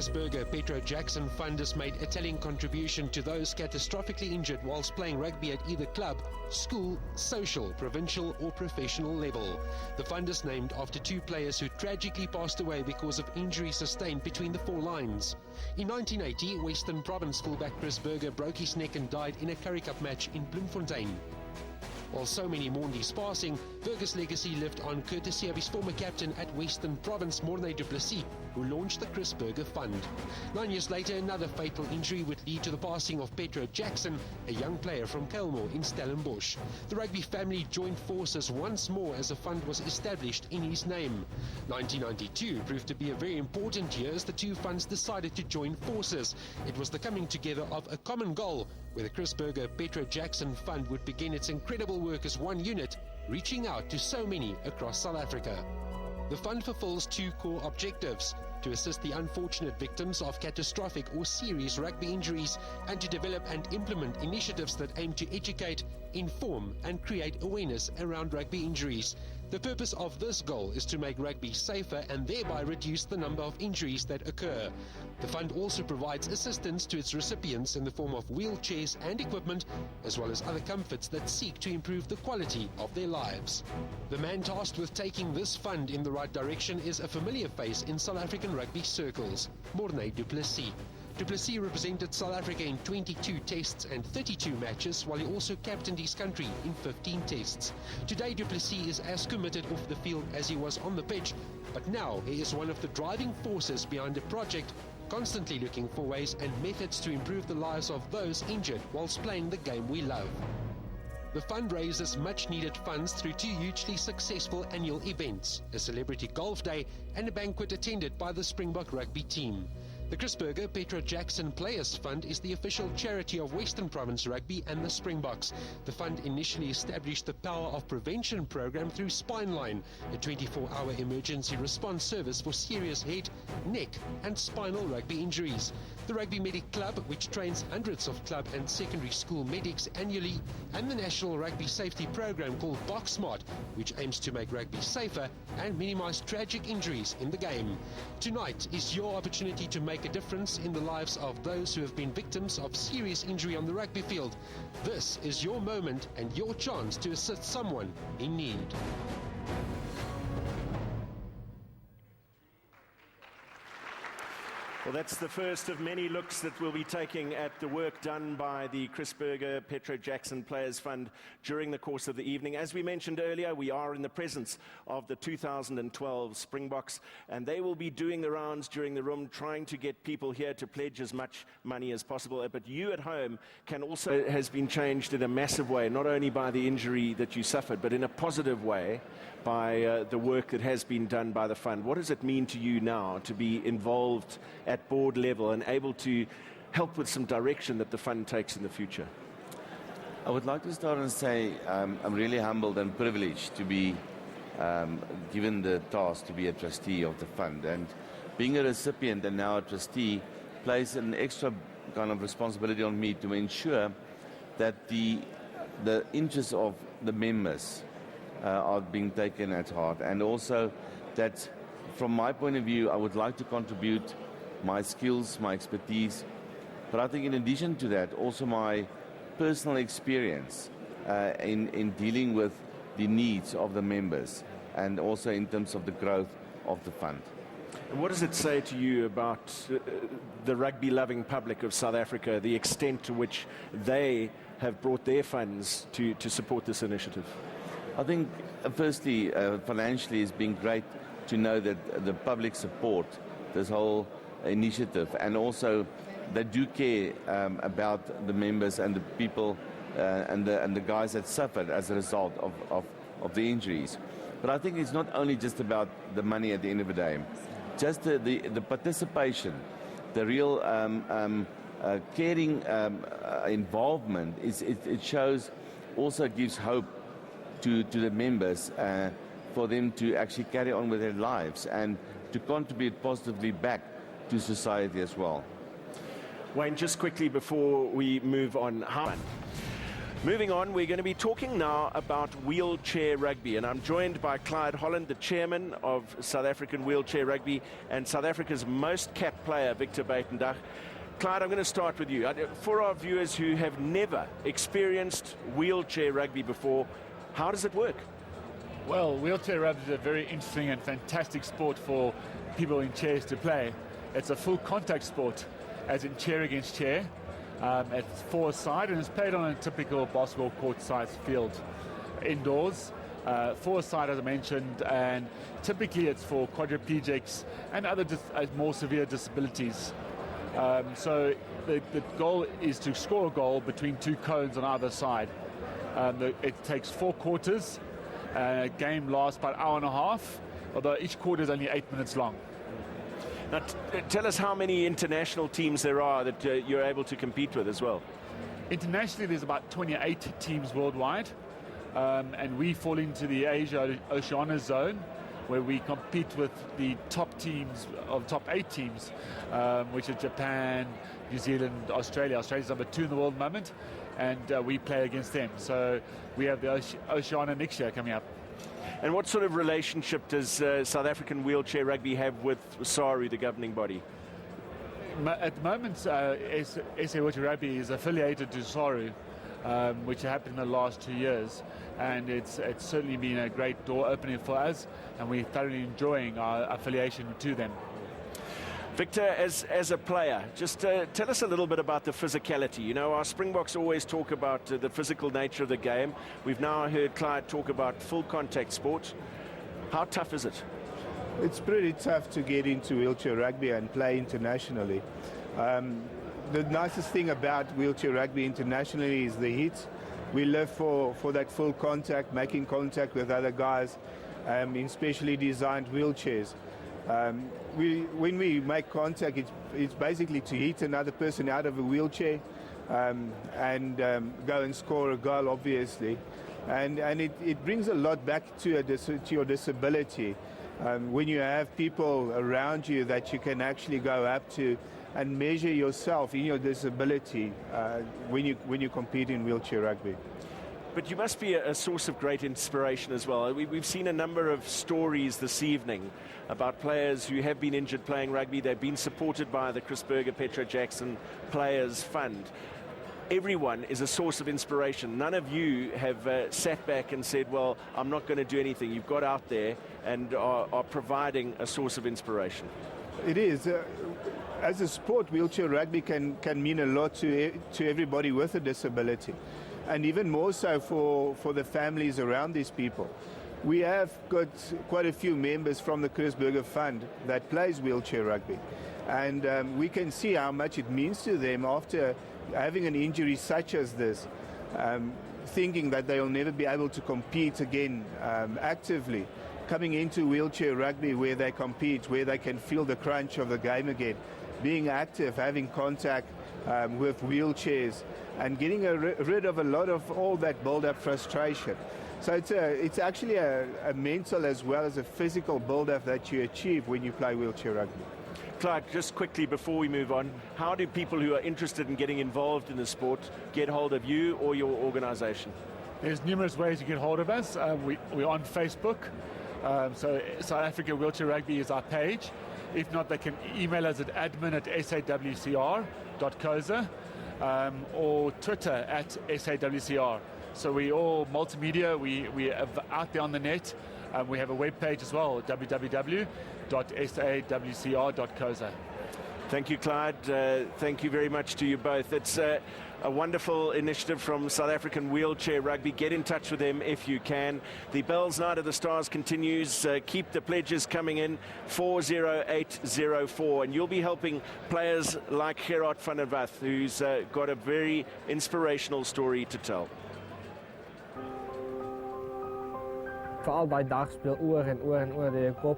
chrisburgerpetrojacksonfund Fund has made a telling contribution to those catastrophically injured whilst playing rugby at either club, school, social, provincial or professional level. The fund is named after two players who tragically passed away because of injuries sustained between the four lines. In 1980, Western Province fullback Chris Burger broke his neck and died in a Currie Cup match in Bloemfontein. While so many mourned his passing, Burger's legacy lived on courtesy of his former captain at Western Province, Morne du Plessis, who launched the Chris Burger Fund. 9 years later, another fatal injury would lead to the passing of Petro Jackson, a young player from Kelmore in Stellenbosch. The rugby family joined forces once more as a fund was established in his name. 1992 proved to be a very important year as the two funds decided to join forces. It was the coming together of a common goal, where the Chris Burger Petro Jackson Fund would begin its incredible work as one unit, reaching out to so many across South Africa. The fund fulfills two core objectives: to assist the unfortunate victims of catastrophic or serious rugby injuries and to develop and implement initiatives that aim to educate, inform and create awareness around rugby injuries. The purpose of this goal is to make rugby safer and thereby reduce the number of injuries that occur. The fund also provides assistance to its recipients in the form of wheelchairs and equipment, as well as other comforts that seek to improve the quality of their lives. The man tasked with taking this fund in the right direction is a familiar face in South African rugby circles, Morne du Plessis. Du Plessis represented South Africa in 22 tests and 32 matches, while he also captained his country in 15 tests. Today, Du Plessis is as committed off the field as he was on the pitch, but now he is one of the driving forces behind a project, constantly looking for ways and methods to improve the lives of those injured whilst playing the game we love. The fund raises much-needed funds through two hugely successful annual events, a celebrity golf day and a banquet attended by the Springbok rugby team. The Chris Burger Petro Jackson Players Fund is the official charity of Western Province Rugby and the Springboks. The fund initially established the Power of Prevention program through Spineline, a 24-hour emergency response service for serious head, neck and spinal rugby injuries. The Rugby Medic Club, which trains hundreds of club and secondary school medics annually, and the National Rugby Safety Program called Box Smart, which aims to make rugby safer and minimize tragic injuries in the game. Tonight is your opportunity to make a difference in the lives of those who have been victims of serious injury on the rugby field. This is your moment and your chance to assist someone in need. Well, that's the first of many looks that we'll be taking at the work done by the Chris Burger Petro Jackson Players Fund during the course of the evening. As we mentioned earlier, we are in the presence of the 2012 Springboks, and they will be doing the rounds during the room, trying to get people here to pledge as much money as possible. But you at home can also, it has been changed in a massive way, not only by the injury that you suffered, but in a positive way by the work that has been done by the fund. What does it mean to you now to be involved at board level and able to help with some direction that the fund takes in the future? I would like to start and say I'm really humbled and privileged to be given the task to be a trustee of the fund. And being a recipient and now a trustee places an extra kind of responsibility on me to ensure that the interests of the members are being taken at heart, and also that from my point of view I would like to contribute my skills, my expertise, but I think in addition to that also my personal experience in dealing with the needs of the members and also in terms of the growth of the fund. And what does it say to you about the rugby-loving public of South Africa, the extent to which they have brought their funds to support this initiative? I think, firstly, financially it's been great to know that the public support this whole initiative, and also they do care about the members and the people and the guys that suffered as a result of the injuries. But I think it's not only just about the money at the end of the day. Just the participation, the real caring involvement, it shows, also gives hope to the members for them to actually carry on with their lives and to contribute positively back to society as well. Wayne, just quickly before we move on, Moving on, we're going to be talking now about wheelchair rugby, and I'm joined by Clyde Holland, the chairman of South African Wheelchair Rugby, and South Africa's most capped player, Victor Buitendag. Clyde, I'm going to start with you. For our viewers who have never experienced wheelchair rugby before, how does it work? Well, wheelchair rugby is a very interesting and fantastic sport for people in chairs to play. It's a full contact sport, as in chair against chair. It's four-a-side, and it's played on a typical basketball court-sized field indoors. Four-a-side, as I mentioned, and typically it's for quadriplegics and other more severe disabilities. So the goal is to score a goal between two cones on either side. It takes 4 quarters. A game lasts about an hour and a half, although each quarter is only 8 minutes long. Now, tell us how many international teams there are that you're able to compete with as well. Internationally, there's about 28 teams worldwide, and we fall into the Asia-Oceania zone, where we compete with the top teams, of top 8 teams, which are Japan, New Zealand, Australia. Australia's number 2 in the world at the moment, and we play against them. So we have the Oceania next year coming up. And what sort of relationship does South African Wheelchair Rugby have with SARU, the governing body? At the moment, SA Wheelchair Rugby is affiliated to SARU, which happened in the last 2 years. And it's certainly been a great door opening for us, and we're thoroughly enjoying our affiliation to them. Victor, as a player, just tell us a little bit about the physicality. You know, our Springboks always talk about the physical nature of the game. We've now heard Clyde talk about full contact sport. How tough is it? It's pretty tough to get into wheelchair rugby and play internationally. The nicest thing about wheelchair rugby internationally is the heat. We live for that full contact, making contact with other guys in specially designed wheelchairs. When we make contact, it's basically to hit another person out of a wheelchair and go and score a goal, obviously. And it brings a lot back to your disability. When you have people around you that you can actually go up to and measure yourself in your disability when you compete in wheelchair rugby. But you must be a source of great inspiration as well. We've seen a number of stories this evening about players who have been injured playing rugby. They've been supported by the chrisburgerpetrojacksonfund Players Fund. Everyone is a source of inspiration. None of you have sat back and said, well, I'm not going to do anything. You've got out there and are providing a source of inspiration. It is. As a sport, wheelchair rugby can mean a lot to everybody with a disability. And even more so for the families around these people. We have got quite a few members from the Chrisburger Fund that plays wheelchair rugby. And we can see how much it means to them after having an injury such as this, thinking that they'll never be able to compete again actively. Coming into wheelchair rugby where they compete, where they can feel the crunch of the game again, being active, having contact with wheelchairs, and getting rid of a lot of all that build-up frustration. So it's actually a mental as well as a physical build-up that you achieve when you play wheelchair rugby. Clyde, just quickly before we move on, how do people who are interested in getting involved in the sport get hold of you or your organisation? There's numerous ways to get hold of us. We're on Facebook. So South Africa Wheelchair Rugby is our page. If not, they can email us at admin@sawcr.coza or Twitter @sawcr. So we all multimedia. We are out there on the net. We have a web page as well, www.sawcr.coza. Thank you, Clyde. Thank you very much to you both. It's a wonderful initiative from South African Wheelchair Rugby. Get in touch with them if you can. The Bells Night of the Stars continues. Keep the pledges coming in, 40804. And you'll be helping players like Gerard van der Wath, who's got a very inspirational story to tell. Veral daai dag speel oor en oor en oor deur jou kop.